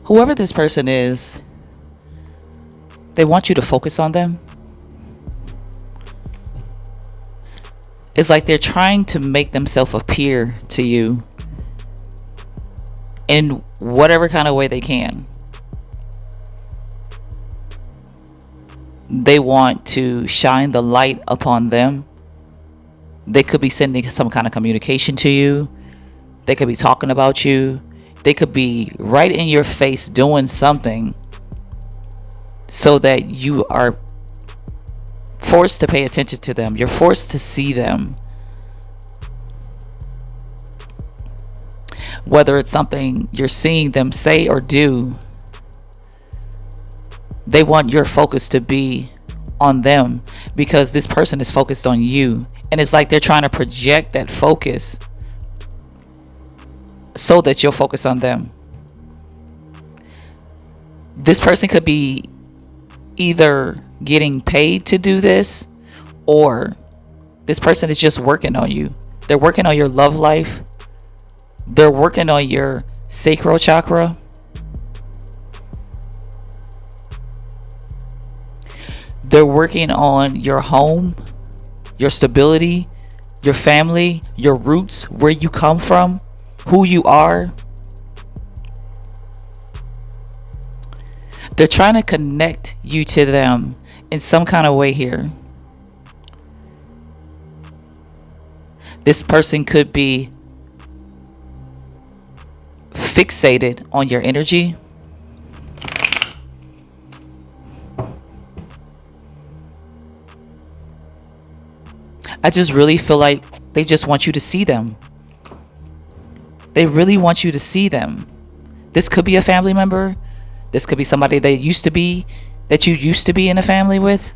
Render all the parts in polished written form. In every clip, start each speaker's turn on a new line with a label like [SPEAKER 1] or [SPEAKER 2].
[SPEAKER 1] Whoever this person is, they want you to focus on them. It's like they're trying to make themselves appear to you in whatever kind of way they can. They want to shine the light upon them. They could be sending some kind of communication to you. They could be talking about you. They could be right in your face doing something so that you are forced to pay attention to them. You're forced to see them. Whether it's something you're seeing them say or do, they want your focus to be on them because this person is focused on you. And it's like they're trying to project that focus so that you'll focus on them. This person could be either getting paid to do this, or this person is just working on you. They're working on your love life. They're working on your sacral chakra. They're working on your home, your stability, your family, your roots, where you come from, who you are. They're trying to connect you to them in some kind of way here. This person could be fixated on your energy. I just really feel like they just want you to see them. They really want you to see them. This could be a family member. This could be somebody that you used to be in a family with.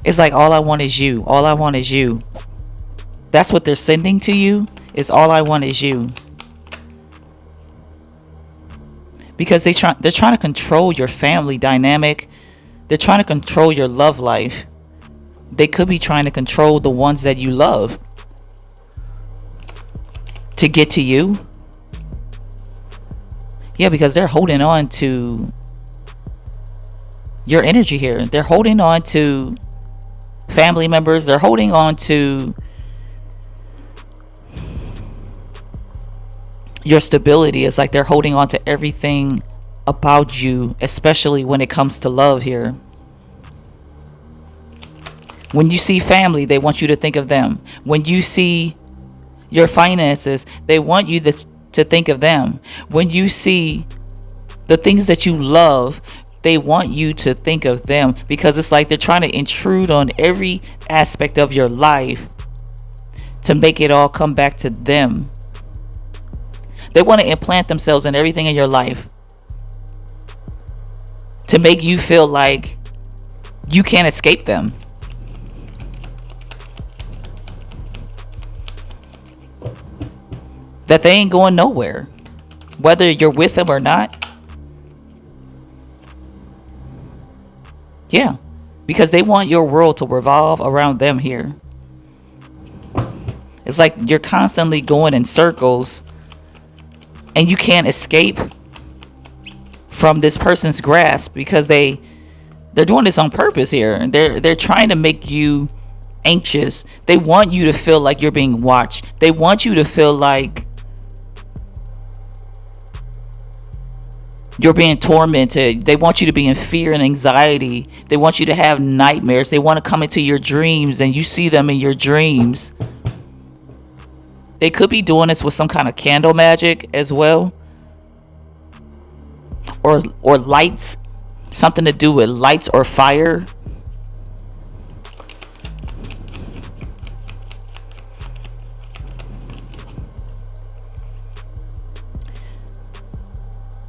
[SPEAKER 1] It's like, all I want is you. All I want is you. That's what they're sending to you, is all I want is you. Because they're trying to control your family dynamic. They're trying to control your love life. They could be trying to control the ones that you love to get to you. Yeah, because they're holding on to your energy here. They're holding on to family members. They're holding on to your stability. It's like they're holding on to everything about you, especially when it comes to love here. When you see family, they want you to think of them. When you see your finances, they want you to think of them. When you see the things that you love, they want you to think of them, because it's like they're trying to intrude on every aspect of your life to make it all come back to them. They want to implant themselves in everything in your life to make you feel like you can't escape them. That they ain't going nowhere, whether you're with them or not. Yeah, because they want your world to revolve around them here. It's like you're constantly going in circles and you can't escape from this person's grasp, because they're doing this on purpose here. And they're trying to make you anxious. They want you to feel like you're being watched. They want you to feel like you're being tormented. They want you to be in fear and anxiety. They want you to have nightmares. They want to come into your dreams and you see them in your dreams. They could be doing this with some kind of candle magic as well. Or lights. Something to do with lights or fire.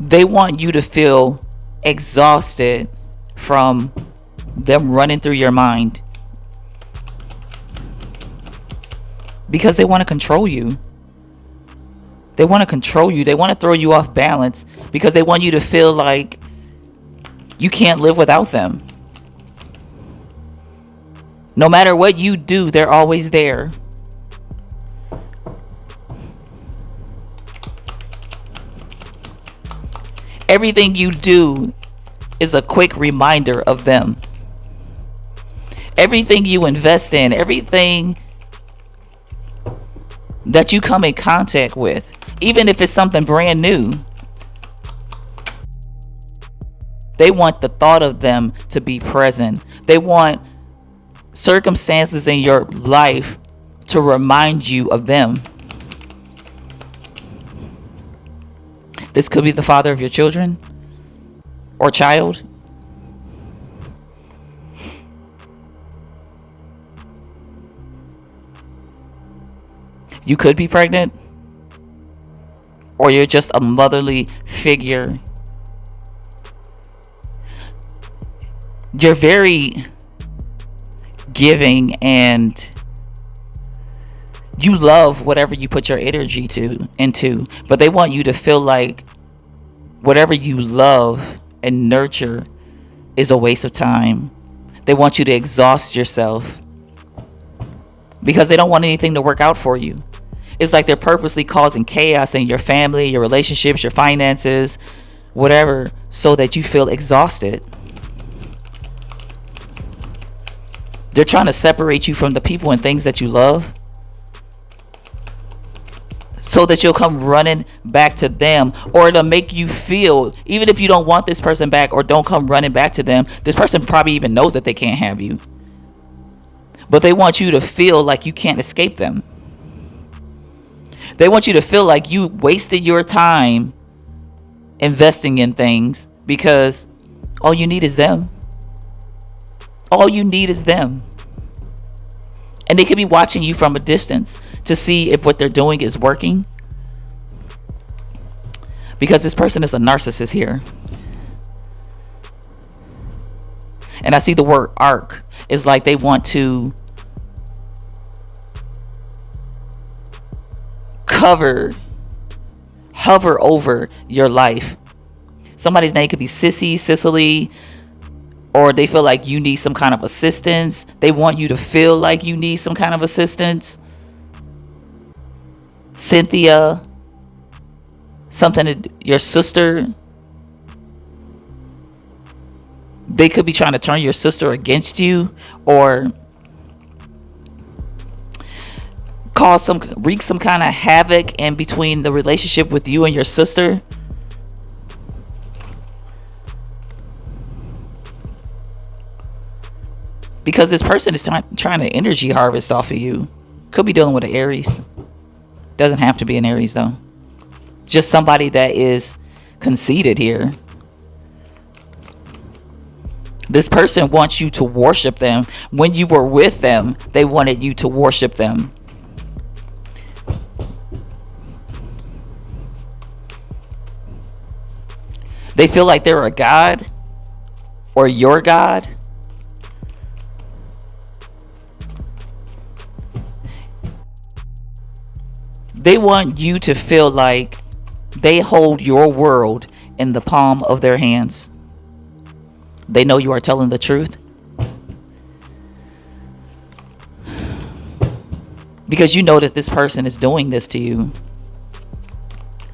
[SPEAKER 1] They want you to feel exhausted from them running through your mind, because they want to control you. They want to control you. They want to throw you off balance, because they want you to feel like you can't live without them. No matter what you do, they're always there. Everything you do is a quick reminder of them. Everything you invest in, everything that you come in contact with, even if it's something brand new, they want the thought of them to be present. They want circumstances in your life to remind you of them. This could be the father of your children or child. You could be pregnant, or you're just a motherly figure. You're very giving, and you love whatever you put your energy into, but they want you to feel like whatever you love and nurture is a waste of time. They want you to exhaust yourself because they don't want anything to work out for you. It's like they're purposely causing chaos in your family, your relationships, your finances, whatever, so that you feel exhausted. They're trying to separate you from the people and things that you love so that you'll come running back to them, or it'll make you feel, even if you don't want this person back or don't come running back to them, this person probably even knows that they can't have you. But they want you to feel like you can't escape them. They want you to feel like you wasted your time investing in things because all you need is them. All you need is them. And they could be watching you from a distance to see if what they're doing is working. Because this person is a narcissist here. And I see the word arc. It's like they want to hover over your life. Somebody's name could be Sissy, Cicely, or they feel like you need some kind of assistance. They want you to feel like you need some kind of assistance. Cynthia, your sister. They could be trying to turn your sister against you, or wreak some kind of havoc in between the relationship with you and your sister. Because this person is trying to energy harvest off of you. Could be dealing with an Aries. Doesn't have to be an Aries though. Just somebody that is conceited here. This person wants you to worship them. When you were with them, they wanted you to worship them. They feel like they're a god or your god. They want you to feel like they hold your world in the palm of their hands. They know you are telling the truth. Because you know that this person is doing this to you.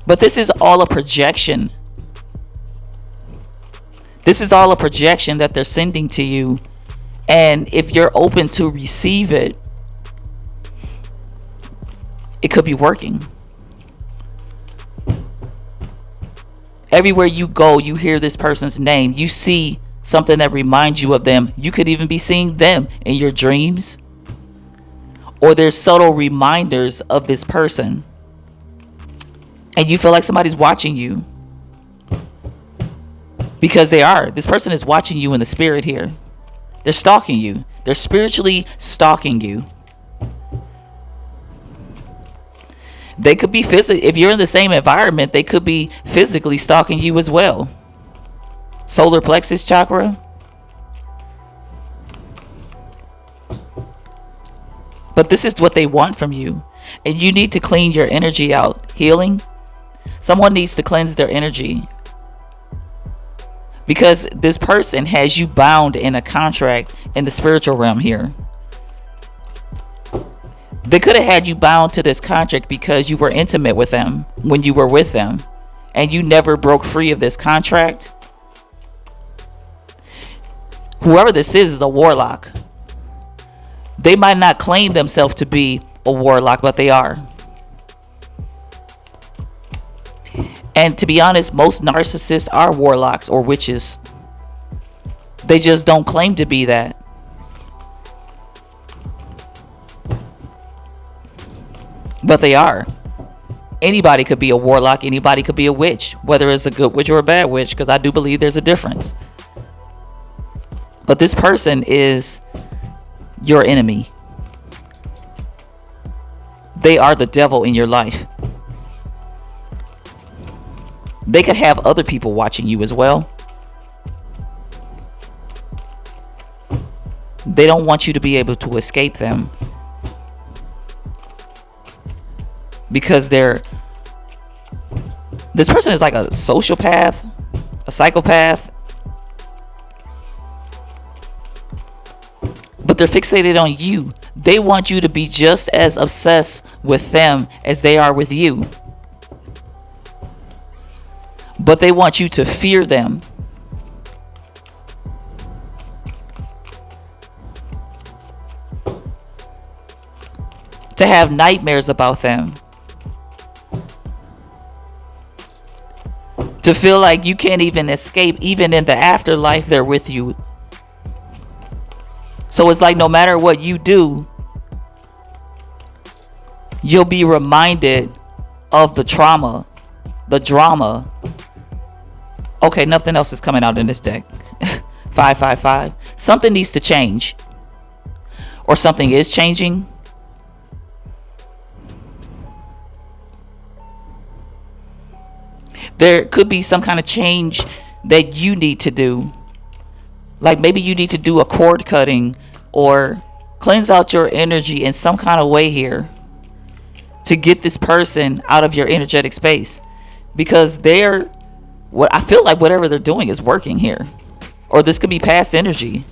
[SPEAKER 1] But this is all a projection. This is all a projection that they're sending to you. And if you're open to receive it, it could be working. Everywhere you go, you hear this person's name. You see something that reminds you of them. You could even be seeing them in your dreams. Or there's subtle reminders of this person. And you feel like somebody's watching you. Because they are. This person is watching you in the spirit here. They're stalking you. They're spiritually stalking you. They could be physically, if you're in the same environment, they could be physically stalking you as well. Solar plexus chakra. But this is what they want from you. And you need to clean your energy out. Healing. Someone needs to cleanse their energy. Because this person has you bound in a contract in the spiritual realm here. They could have had you bound to this contract because you were intimate with them when you were with them. and you never broke free of this contract, whoever this is a warlock. They might not claim themselves to be a warlock, but they are. And to be honest, most narcissists are warlocks or witches. They just don't claim to be that. But they are. Anybody could be a warlock. Anybody could be a witch, whether it's a good witch or a bad witch, because I do believe there's a difference. But this person is your enemy. They are the devil in your life. They could have other people watching you as well. They don't want you to be able to escape them, because this person is like a sociopath, a psychopath, but they're fixated on you. They want you to be just as obsessed with them as they are with you, but they want you to fear them. To have nightmares about them. To feel like you can't even escape, even in the afterlife, they're with you. So it's like no matter what you do, you'll be reminded of the trauma, the drama. Okay, nothing else is coming out in this deck. 555. Something needs to change. Or something is changing. There could be some kind of change that you need to do. Like maybe you need to do a cord cutting or cleanse out your energy in some kind of way here to get this person out of your energetic space, because I feel like whatever they're doing is working here, or this could be past energy.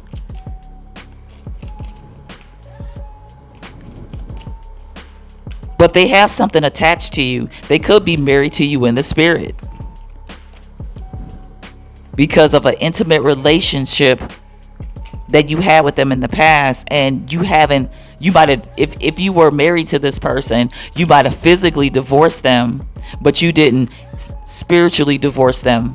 [SPEAKER 1] But they have something attached to you. They could be married to you in the spirit because of an intimate relationship that you had with them in the past, and you might have, if you were married to this person, you might have physically divorced them, but you didn't spiritually divorce them.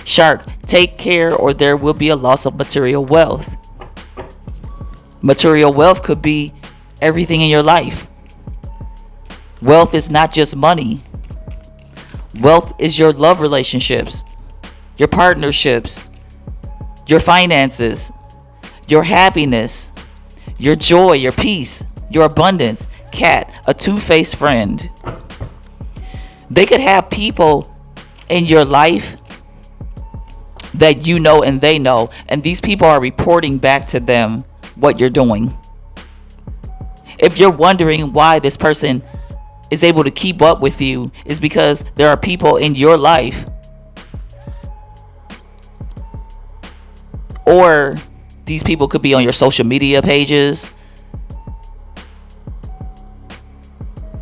[SPEAKER 1] Shark, take care or there will be a loss of material wealth. Material wealth could be everything in your life. Wealth is not just money. Wealth is your love relationships, your partnerships, your finances, your happiness, your joy, your peace, your abundance. Cat, a two-faced friend. They could have people in your life that you know and they know, and these people are reporting back to them what you're doing. If you're wondering why this person is able to keep up with you, is because there are people in your life, or these people could be on your social media pages.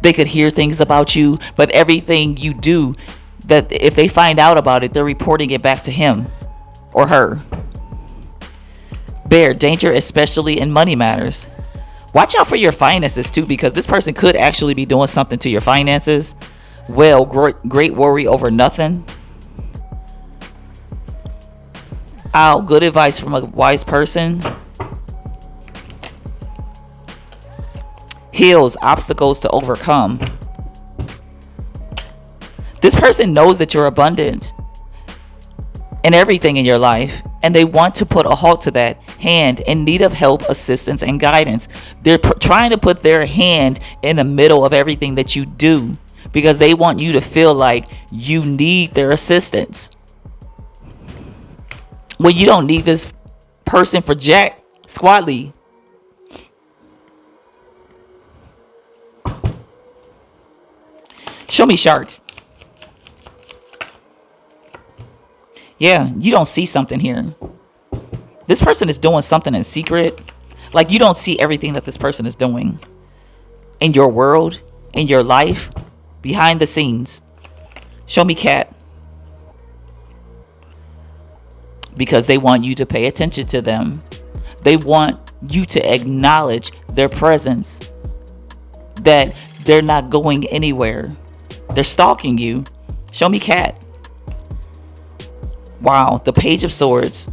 [SPEAKER 1] They could hear things about you, but everything you do, that if they find out about it, they're reporting it back to him or her. Bear, danger, especially in money matters. Watch out for your finances too, because this person could actually be doing something to your finances. Well, great worry over nothing. Ow, good advice from a wise person. Hills, obstacles to overcome. This person knows that you're abundant in everything in your life, and they want to put a halt to that. Hand, in need of help, assistance, and guidance. They're trying to put their hand in the middle of everything that you do, because they want you to feel like you need their assistance. Well, you don't need this person for jack squatly. Show me, Shark. Yeah, you don't see something here. This person is doing something in secret. Like, you don't see everything that this person is doing in your world, in your life, behind the scenes. Show me cat. Because they want you to pay attention to them. They want you to acknowledge their presence, that they're not going anywhere. They're stalking you. Show me cat. Wow, the Page of Swords.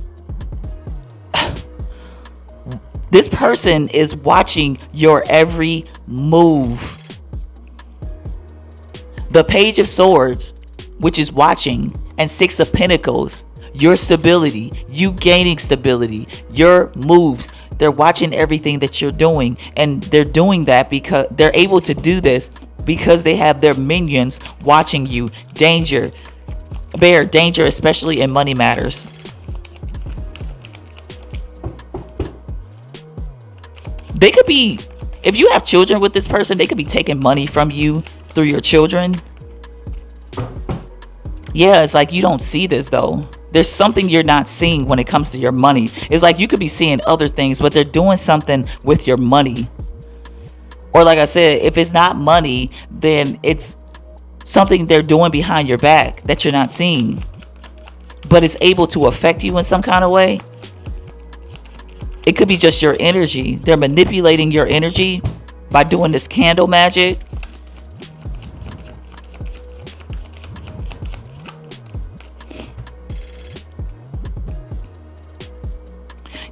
[SPEAKER 1] This person is watching your every move. The Page of Swords, which is watching, and Six of Pentacles, your stability, you gaining stability, your moves. They're watching everything that you're doing, and they're doing that because they're able to do this because they have their minions watching you. Danger, bear, danger, especially in money matters. They could be, if you have children with this person, they could be taking money from you through your children. Yeah, it's like you don't see this though. There's something you're not seeing when it comes to your money. It's like you could be seeing other things, but they're doing something with your money. Or like I said, if it's not money, then it's something they're doing behind your back that you're not seeing, but it's able to affect you in some kind of way. It could be just your energy. They're manipulating your energy by doing this candle magic.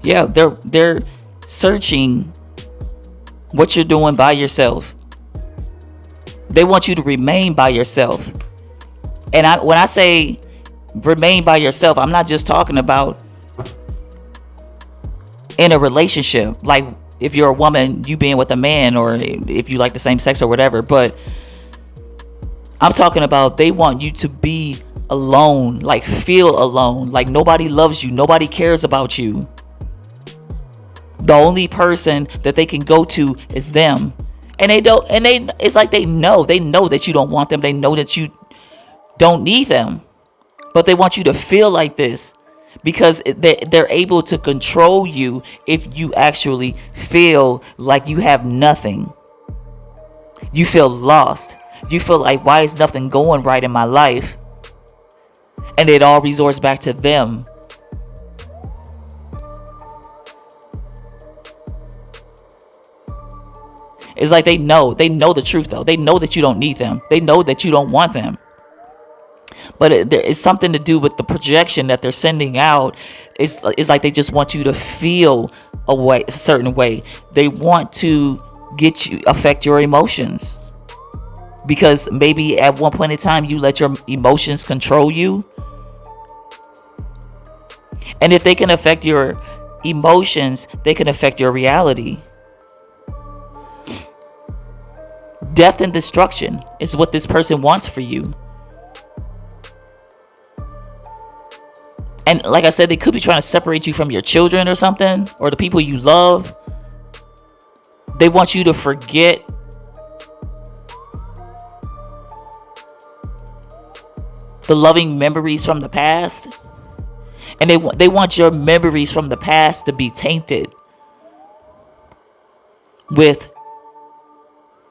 [SPEAKER 1] Yeah, they're searching what you're doing by yourself. They want you to remain by yourself. And when I say remain by yourself, I'm not just talking about in a relationship, like if you're a woman, you being with a man, or if you like the same sex or whatever. But I'm talking about they want you to be alone, like feel alone, like nobody loves you, nobody cares about you. The only person that they can go to is them. And it's like they know that you don't want them. They know that you don't need them. But they want you to feel like this because they're able to control you if you actually feel like you have nothing. You feel lost. You feel like, why is nothing going right in my life? And it all resorts back to them. It's like they know the truth though. They know that you don't need them. They know that you don't want them. But it's something to do with the projection that they're sending out. It's like they just want you to feel a certain way. They want to affect your emotions. Because maybe at one point in time you let your emotions control you. And if they can affect your emotions, they can affect your reality. Death and destruction is what this person wants for you. And like I said, they could be trying to separate you from your children or something, or the people you love. They want you to forget the loving memories from the past. And they want your memories from the past to be tainted with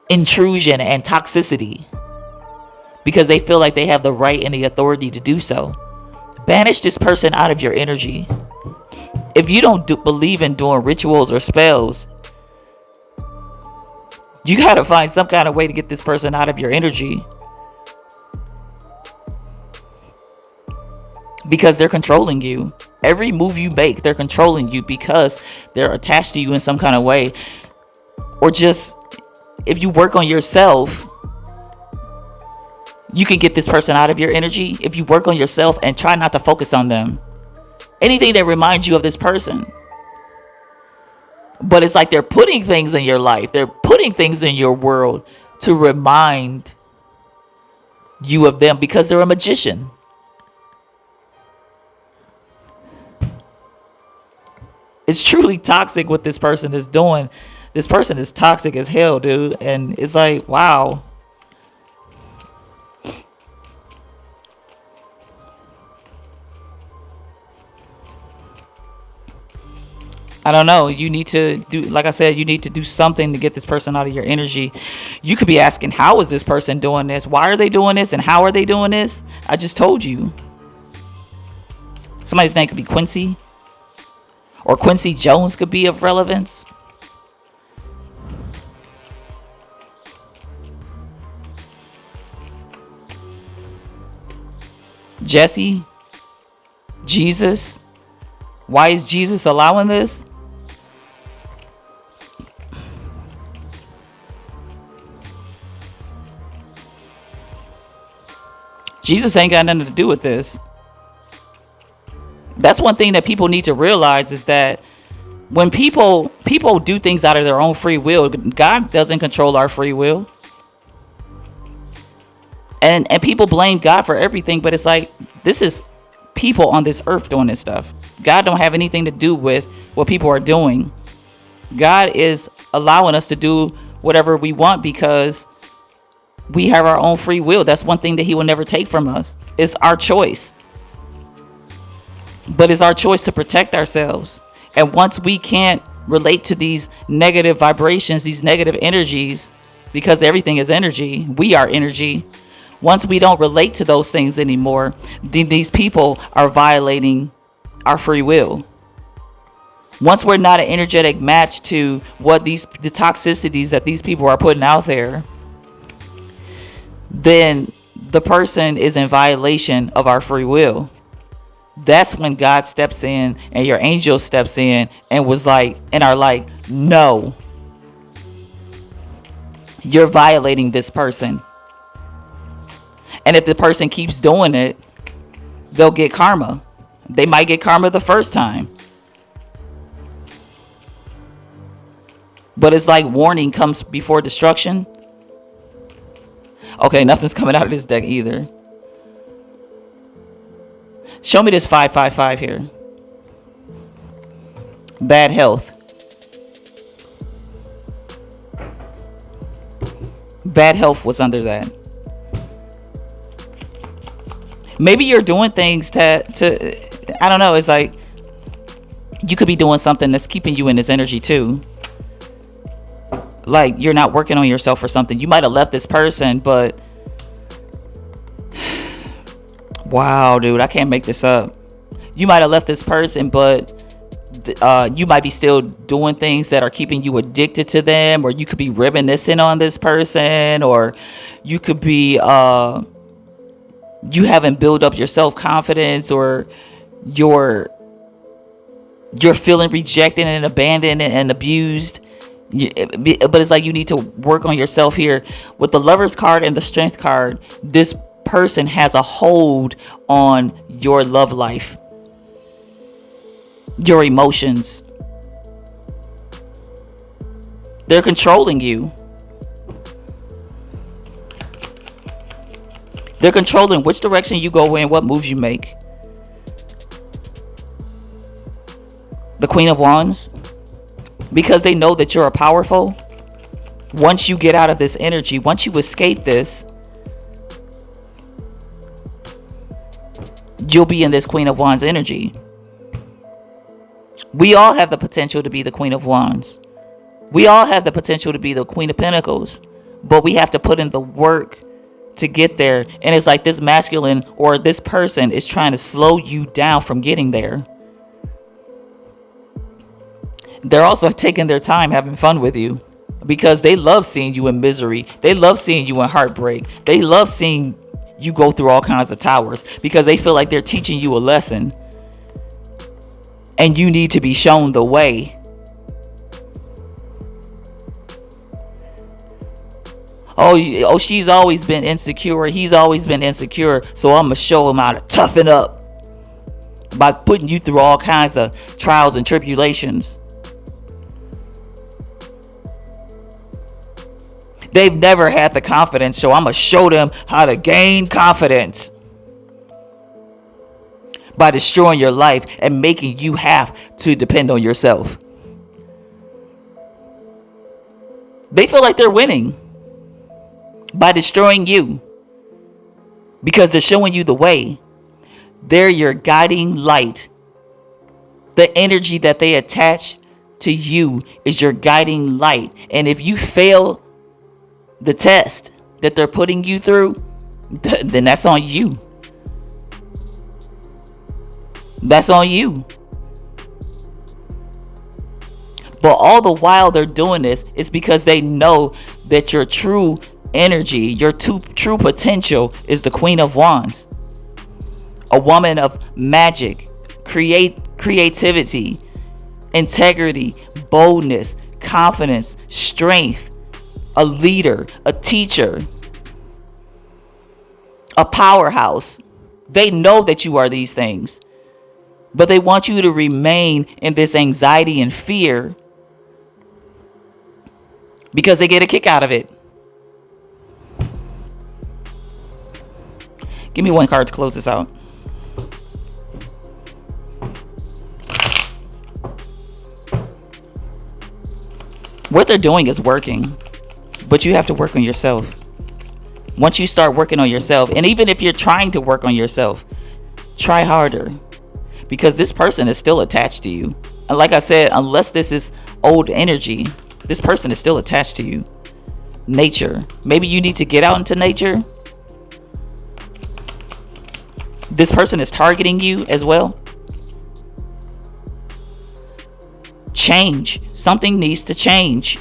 [SPEAKER 1] intrusion and toxicity, because they feel like they have the right and the authority to do so. Banish this person out of your energy. If you don't believe in doing rituals or spells, you gotta find some kind of way to get this person out of your energy, because they're controlling you. Every move you make, they're controlling you because they're attached to you in some kind of way. Or just, if you work on yourself, you can get this person out of your energy. If you work on yourself and try not to focus on them, anything that reminds you of this person. But it's like they're putting things in your life, they're putting things in your world to remind you of them, because they're a magician. It's truly toxic what this person is doing. This person is toxic as hell, dude. And it's like, wow. I don't know. You need to do, like I said, you need to do something to get this person out of your energy. You could be asking, how is this person doing this? Why are they doing this? And how are they doing this? I just told you. Somebody's name could be Quincy. Or Quincy Jones could be of relevance. Jesse. Jesus. Why is Jesus allowing this? Jesus ain't got nothing to do with this. That's one thing that people need to realize, is that when people do things out of their own free will, God doesn't control our free will. And people blame God for everything, but it's like, this is people on this earth doing this stuff. God don't have anything to do with what people are doing. God is allowing us to do whatever we want because we have our own free will. That's one thing that he will never take from us. It's our choice. But it's our choice to protect ourselves. And once we can't relate to these negative vibrations, these negative energies, because everything is energy, we are energy. Once we don't relate to those things anymore, then these people are violating our free will. Once we're not an energetic match to what the toxicities that these people are putting out there, then the person is in violation of our free will. That's when God steps in and your angel steps in and are like, no, you're violating this person. And if the person keeps doing it, they'll get karma. They might get karma the first time. But it's like warning comes before destruction. Okay, nothing's coming out of this deck either. Show me this 555 here. Bad health. Bad health was under that. Maybe you're doing things to I don't know, it's like you could be doing something that's keeping you in this energy too. Like you're not working on yourself or something. You might have left this person, but wow, dude, I can't make this up. You might have left this person, but you might be still doing things that are keeping you addicted to them, or you could be reminiscing on this person, or you could be you haven't built up your self-confidence, or you're feeling rejected and abandoned and abused. But it's like you need to work on yourself here. With the Lover's card and the Strength card, this person has a hold on your love life, your emotions. They're controlling you. They're controlling which direction you go in, what moves you make. The Queen of Wands. Because they know that you're powerful. Once you get out of this energy, once you escape this, you'll be in this Queen of Wands energy. We all have the potential to be the Queen of Wands. We all have the potential to be the Queen of Pentacles. But we have to put in the work to get there. And it's like this masculine or this person is trying to slow you down from getting there. They're also taking their time having fun with you because they love seeing you in misery. They love seeing you in heartbreak. They love seeing you go through all kinds of towers because they feel like they're teaching you a lesson. And you need to be shown the way. Oh, she's always been insecure. He's always been insecure. So I'm going to show him how to toughen up by putting you through all kinds of trials and tribulations. They've never had the confidence, so I'm going to show them how to gain confidence by destroying your life and making you have to depend on yourself. They feel like they're winning by destroying you because they're showing you the way. They're your guiding light. The energy that they attach to you is your guiding light. And if you fail the test that they're putting you through, then that's on you. That's on you. But all the while they're doing this is because they know that your true energy, your true potential is the Queen of Wands. A woman of magic, creativity, integrity, boldness, confidence, strength, a leader, a teacher, a powerhouse. They know that you are these things, but they want you to remain in this anxiety and fear because they get a kick out of it. Give me one card to close this out. What they're doing is working, but you have to work on yourself. Once you start working on yourself, and even if you're trying to work on yourself, try harder, because this person is still attached to you. And like I said, unless this is old energy, this person is still attached to you. Nature. Maybe you need to get out into nature. This person is targeting you as well. Change. Something needs to change.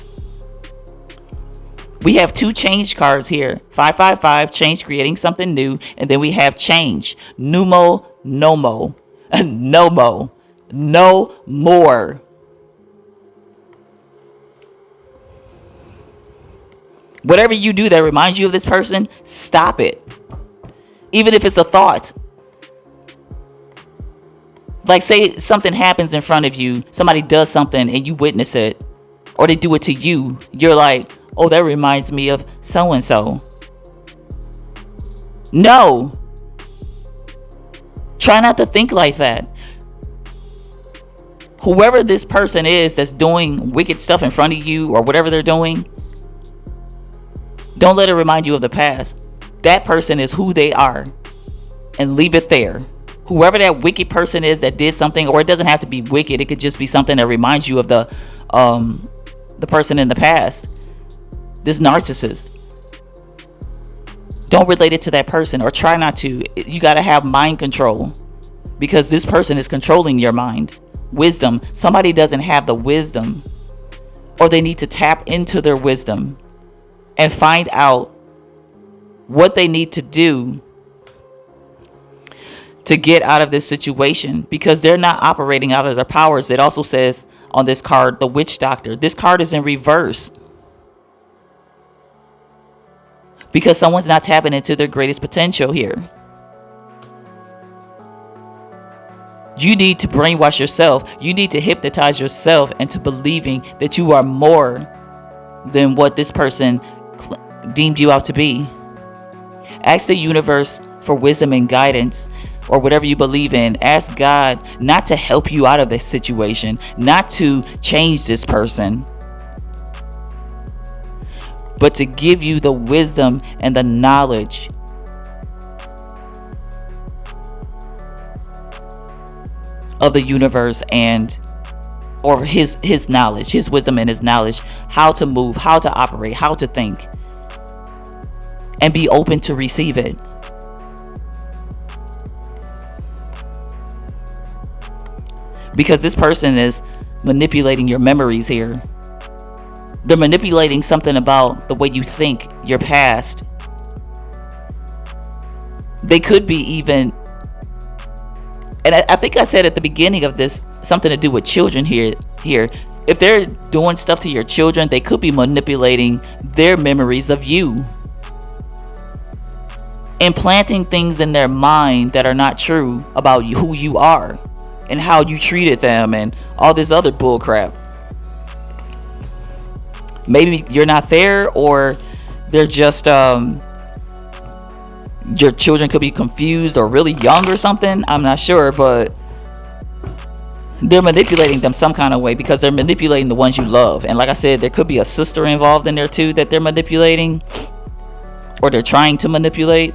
[SPEAKER 1] We have 2 change cards here. 555, change, creating something new. And then we have change. Numo, nomo. Nomo. No more. Whatever you do that reminds you of this person, stop it. Even if it's a thought. Like, say something happens in front of you, somebody does something and you witness it, or they do it to you. You're like, oh, that reminds me of so-and-so. No. Try not to think like that. Whoever this person is that's doing wicked stuff in front of you or whatever they're doing, don't let it remind you of the past. That person is who they are, and leave it there. Whoever that wicked person is that did something, or it doesn't have to be wicked, it could just be something that reminds you of the person in the past. This narcissist. Don't relate it to that person, or try not to. You got to have mind control, because this person is controlling your mind. Wisdom. Somebody doesn't have the wisdom, or they need to tap into their wisdom and find out what they need to do to get out of this situation, because they're not operating out of their powers. It also says on this card, the witch doctor. This card is in reverse because someone's not tapping into their greatest potential here. You need to brainwash yourself. You need to hypnotize yourself into believing that you are more than what this person deemed you out to be. Ask the universe for wisdom and guidance, or whatever you believe in. Ask God not to help you out of this situation, not to change this person, but to give you the wisdom and the knowledge of the universe, and or his knowledge, his wisdom and his knowledge, how to move, how to operate, how to think, and be open to receive it. Because this person is manipulating your memories here. They're manipulating something about the way you think, your past. They could be even, and I think I said at the beginning of this, something to do with children here. If they're doing stuff to your children, they could be manipulating their memories of you, implanting things in their mind that are not true about you, who you are, and how you treated them, and all this other bull crap. Maybe you're not there, or they're just your children could be confused or really young or something. I'm not sure, but they're manipulating them some kind of way, because they're manipulating the ones you love. And like I said, there could be a sister involved in there too that they're manipulating, or they're trying to manipulate,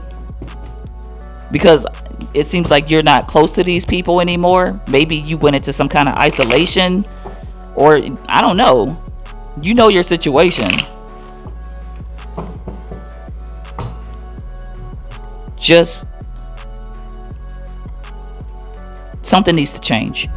[SPEAKER 1] because it seems like you're not close to these people anymore. Maybe you went into some kind of isolation, or I don't know. You know your situation. Just something needs to change.